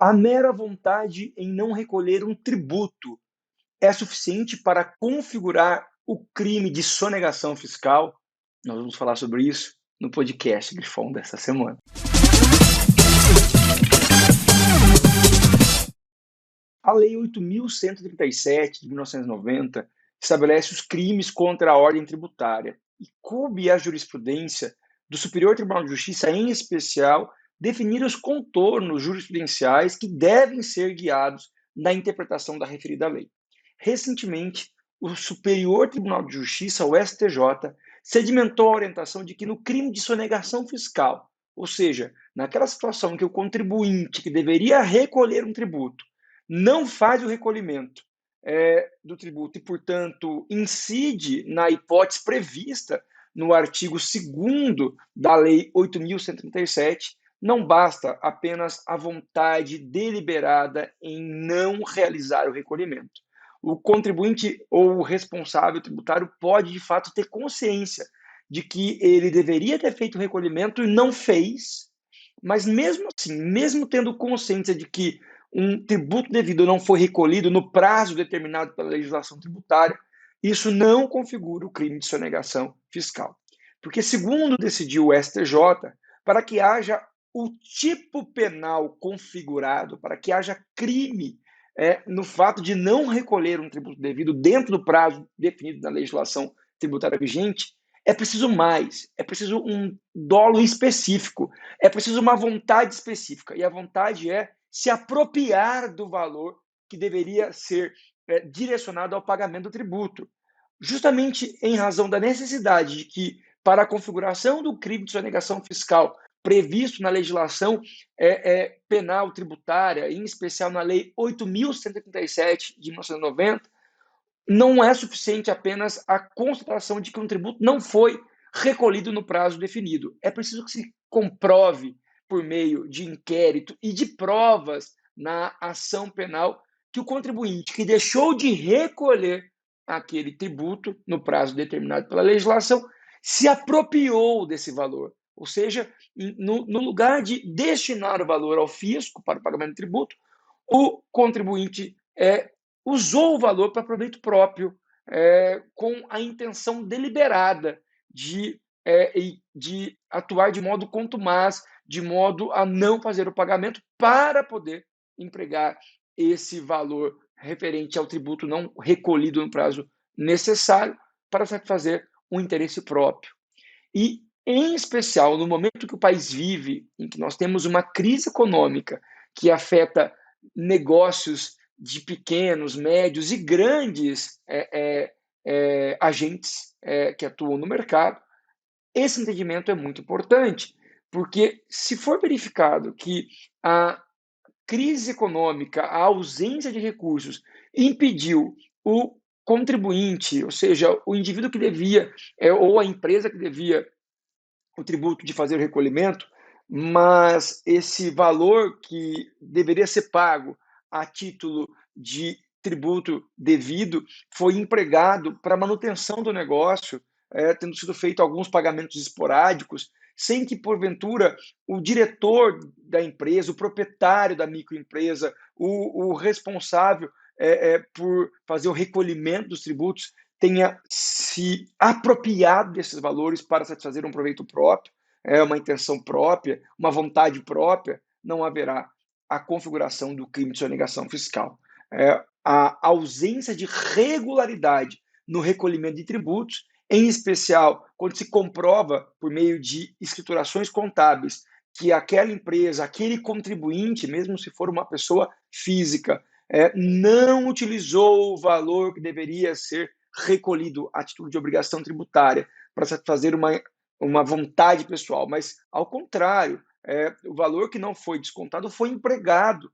A mera vontade em não recolher um tributo é suficiente para configurar o crime de sonegação fiscal? Nós vamos falar sobre isso no podcast Grifão dessa semana. A Lei 8.137 de 1990 estabelece os crimes contra a ordem tributária e coube à jurisprudência do Superior Tribunal de Justiça, em especial, definir os contornos jurisprudenciais que devem ser guiados na interpretação da referida lei. Recentemente, o Superior Tribunal de Justiça, o STJ, sedimentou a orientação de que no crime de sonegação fiscal, ou seja, naquela situação em que o contribuinte que deveria recolher um tributo não faz o recolhimento do tributo e, portanto, incide na hipótese prevista no artigo 2º da Lei 8.137, não basta apenas a vontade deliberada em não realizar o recolhimento. O contribuinte ou o responsável tributário pode, de fato, ter consciência de que ele deveria ter feito o recolhimento e não fez, mas mesmo assim, mesmo tendo consciência de que um tributo devido não foi recolhido no prazo determinado pela legislação tributária, isso não configura o crime de sonegação fiscal. Porque, segundo decidiu o STJ, para que haja o tipo penal configurado, para que haja crime no fato de não recolher um tributo devido dentro do prazo definido na legislação tributária vigente, é preciso mais, é preciso um dolo específico, é preciso uma vontade específica. E a vontade é se apropriar do valor que deveria ser direcionado ao pagamento do tributo. Justamente em razão da necessidade de que, para a configuração do crime de sonegação fiscal previsto na legislação penal tributária, em especial na Lei 8.137 de 1990, não é suficiente apenas a constatação de que um tributo não foi recolhido no prazo definido. É preciso que se comprove, por meio de inquérito e de provas na ação penal, que o contribuinte que deixou de recolher aquele tributo no prazo determinado pela legislação se apropriou desse valor. Ou seja, no lugar de destinar o valor ao fisco para o pagamento do tributo, o contribuinte usou o valor para proveito próprio, com a intenção deliberada de atuar de modo contumaz, de modo a não fazer o pagamento para poder empregar esse valor referente ao tributo não recolhido no prazo necessário para satisfazer um interesse próprio. E, em especial, no momento que o país vive, em que nós temos uma crise econômica que afeta negócios de pequenos, médios e grandes agentes que atuam no mercado, esse entendimento é muito importante, porque se for verificado que a crise econômica, a ausência de recursos, impediu o contribuinte, ou seja, o indivíduo que devia, ou a empresa que devia o tributo de fazer o recolhimento, mas esse valor que deveria ser pago a título de tributo devido foi empregado para manutenção do negócio, tendo sido feito alguns pagamentos esporádicos, sem que, porventura, o diretor da empresa, o proprietário da microempresa, o responsável por fazer o recolhimento dos tributos tenha se apropriado desses valores para satisfazer um proveito próprio, uma intenção própria, uma vontade própria, não haverá a configuração do crime de sonegação fiscal. A ausência de regularidade no recolhimento de tributos, em especial quando se comprova, por meio de escriturações contábeis, que aquela empresa, aquele contribuinte, mesmo se for uma pessoa física, não utilizou o valor que deveria ser recolhido a título de obrigação tributária para satisfazer uma vontade pessoal, mas, ao contrário, o valor que não foi descontado foi empregado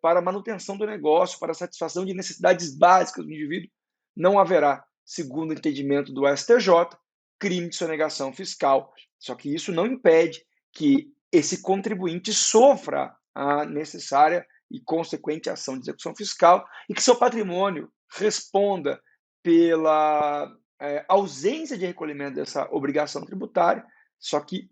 para a manutenção do negócio, para a satisfação de necessidades básicas do indivíduo, não haverá, segundo o entendimento do STJ, crime de sonegação fiscal. Só que isso não impede que esse contribuinte sofra a necessária e consequente ação de execução fiscal e que seu patrimônio responda pela ausência de recolhimento dessa obrigação tributária, só que,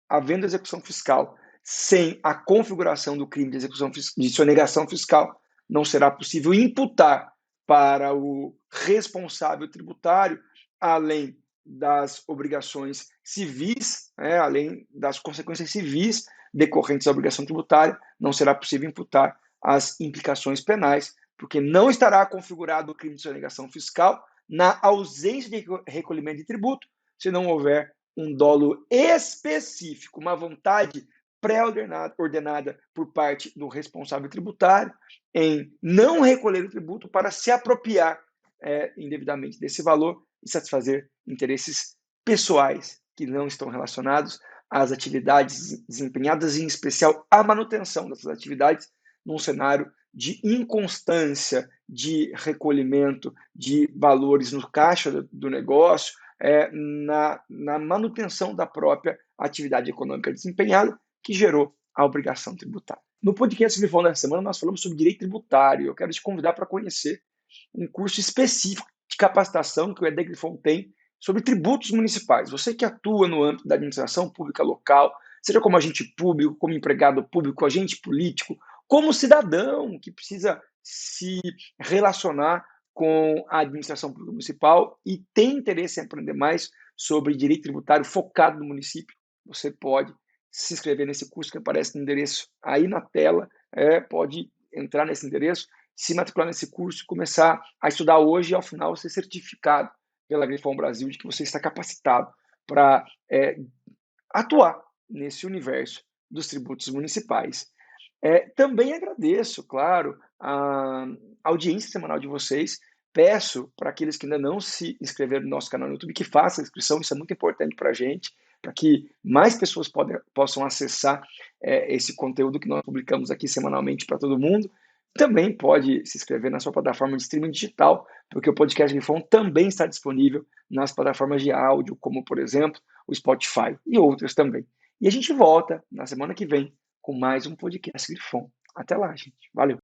havendo execução fiscal sem a configuração do crime de execução de sonegação fiscal, não será possível imputar para o responsável tributário, além das obrigações civis, além das consequências civis decorrentes da obrigação tributária, não será possível imputar as implicações penais, porque não estará configurado o crime de sonegação fiscal na ausência de recolhimento de tributo, se não houver um dolo específico, uma vontade pré-ordenada por parte do responsável tributário em não recolher o tributo para se apropriar indevidamente desse valor e satisfazer interesses pessoais que não estão relacionados às atividades desempenhadas, em especial à manutenção dessas atividades, num cenário de inconstância de recolhimento de valores no caixa do negócio, na manutenção da própria atividade econômica desempenhada, que gerou a obrigação tributária. No podcast Grifão dessa semana, nós falamos sobre direito tributário. Eu quero te convidar para conhecer um curso específico de capacitação que o ED Grifão tem sobre tributos municipais. Você que atua no âmbito da administração pública local, seja como agente público, como empregado público, agente político, como cidadão que precisa se relacionar com a administração pública municipal e tem interesse em aprender mais sobre direito tributário focado no município, você pode se inscrever nesse curso que aparece no endereço aí na tela, pode entrar nesse endereço, se matricular nesse curso, começar a estudar hoje e ao final ser certificado pela Grifão Brasil de que você está capacitado para atuar nesse universo dos tributos municipais. Também agradeço, claro, a audiência semanal de vocês. Peço para aqueles que ainda não se inscreveram no nosso canal no YouTube que façam a inscrição, isso é muito importante para a gente, para que mais pessoas possam acessar esse conteúdo que nós publicamos aqui semanalmente para todo mundo. Também pode se inscrever na sua plataforma de streaming digital, porque o Podcast Grifão também está disponível nas plataformas de áudio, como, por exemplo, o Spotify e outras também. E a gente volta na semana que vem com mais um podcast Grifão. Até lá, gente. Valeu!